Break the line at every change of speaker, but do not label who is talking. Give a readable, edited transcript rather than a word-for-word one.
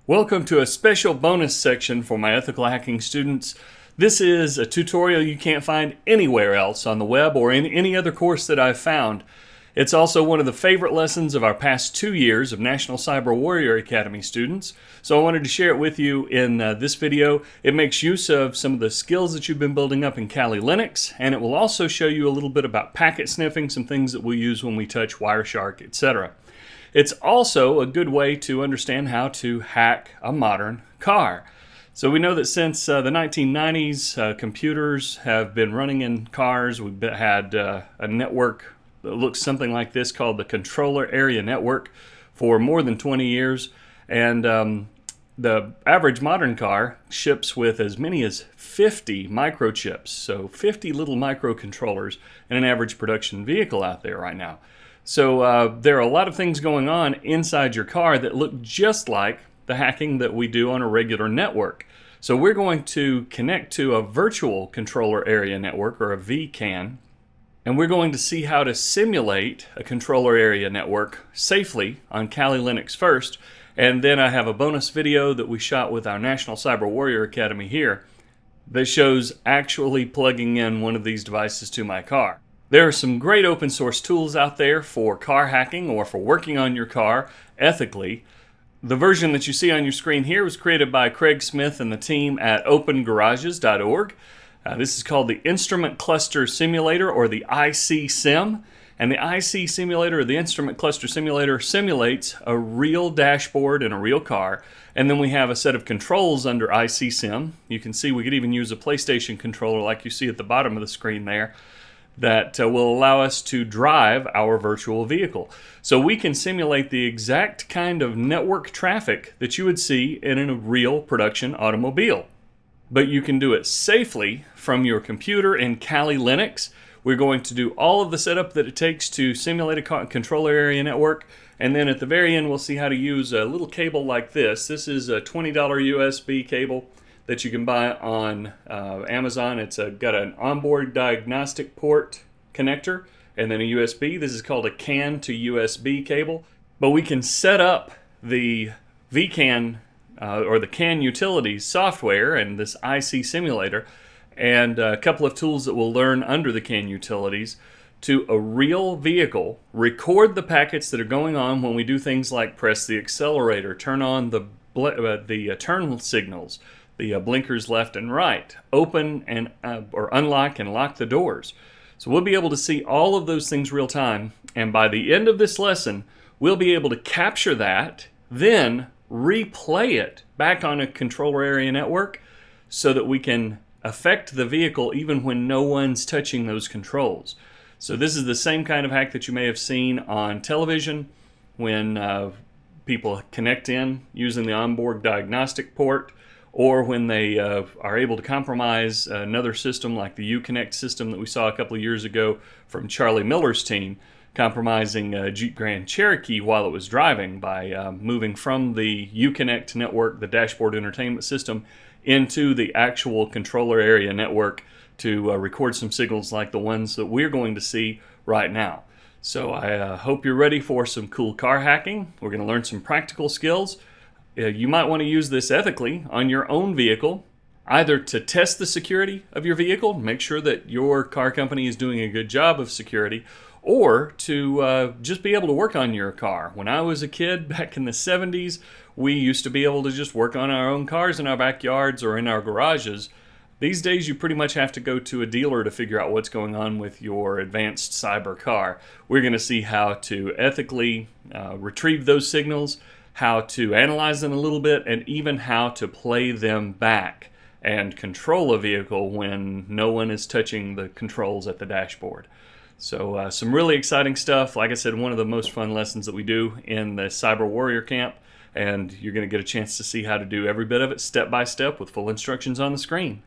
Welcome to a special bonus section for my ethical hacking students. This is a tutorial you can't find anywhere else on the web or in any other course that I've found. It's also one of the favorite lessons of our past 2 years of National Cyber Warrior Academy students. So I wanted to share it with you in this video. It makes use of some of the skills that you've been building up in Kali Linux, and it will also show you a little bit about packet sniffing, some things that we use when we touch Wireshark, etc. It's also a good way to understand how to hack a modern car. So we know that since the 1990s, computers have been running in cars. We've had a network that looks something like this called the Controller Area Network for more than 20 years. And the average modern car ships with as many as 50 microchips, so 50 little microcontrollers in an average production vehicle out there right now. So there are a lot of things going on inside your car that look just like the hacking that we do on a regular network. So we're going to connect to a virtual controller area network, or a VCAN, and we're going to see how to simulate a controller area network safely on Kali Linux first. And then I have a bonus video that we shot with our National Cyber Warrior Academy here that shows actually plugging in one of these devices to my car. There are some great open source tools out there for car hacking or for working on your car ethically. The version that you see on your screen here was created by Craig Smith and the team at opengarages.org. This is called the Instrument Cluster Simulator, or the IC Sim. And the IC Simulator, or the Instrument Cluster Simulator, simulates a real dashboard in a real car. And then we have a set of controls under IC Sim. You can see we could even use a PlayStation controller like you see at the bottom of the screen there, that will allow us to drive our virtual vehicle. So we can simulate the exact kind of network traffic that you would see in a real production automobile. But you can do it safely from your computer in Kali Linux. We're going to do all of the setup that it takes to simulate a controller area network, and then at the very end we'll see how to use a little cable like this. This is a $20 USB cable that you can buy on Amazon. It's got an onboard diagnostic port connector and then a USB. This is called a CAN to USB cable. But we can set up the VCAN or the CAN utilities software and this IC simulator and a couple of tools that we'll learn under the CAN utilities to a real vehicle, record the packets that are going on when we do things like press the accelerator, turn on the turn signals, the blinkers left and right, open and or unlock and lock the doors. So we'll be able to see all of those things real time, and by the end of this lesson we'll be able to capture that, then replay it back on a controller area network so that we can affect the vehicle even when no one's touching those controls. So this is the same kind of hack that you may have seen on television when people connect in using the onboard diagnostic port, or when they are able to compromise another system like the Uconnect system that we saw a couple of years ago from Charlie Miller's team, compromising Jeep Grand Cherokee while it was driving by moving from the Uconnect network, the dashboard entertainment system, into the actual controller area network to record some signals like the ones that we're going to see right now. So I hope you're ready for some cool car hacking. We're going to learn some practical skills. You might want to use this ethically on your own vehicle, either to test the security of your vehicle, make sure that your car company is doing a good job of security, or to just be able to work on your car. When I was a kid back in the 70s, we used to be able to just work on our own cars in our backyards or in our garages. These days you pretty much have to go to a dealer to figure out what's going on with your advanced cyber car. We're going to see how to ethically retrieve those signals, how to analyze them a little bit, and even how to play them back and control a vehicle when no one is touching the controls at the dashboard. So some really exciting stuff. Like I said, one of the most fun lessons that we do in the Cyber Warrior Camp, and you're going to get a chance to see how to do every bit of it step by step with full instructions on the screen.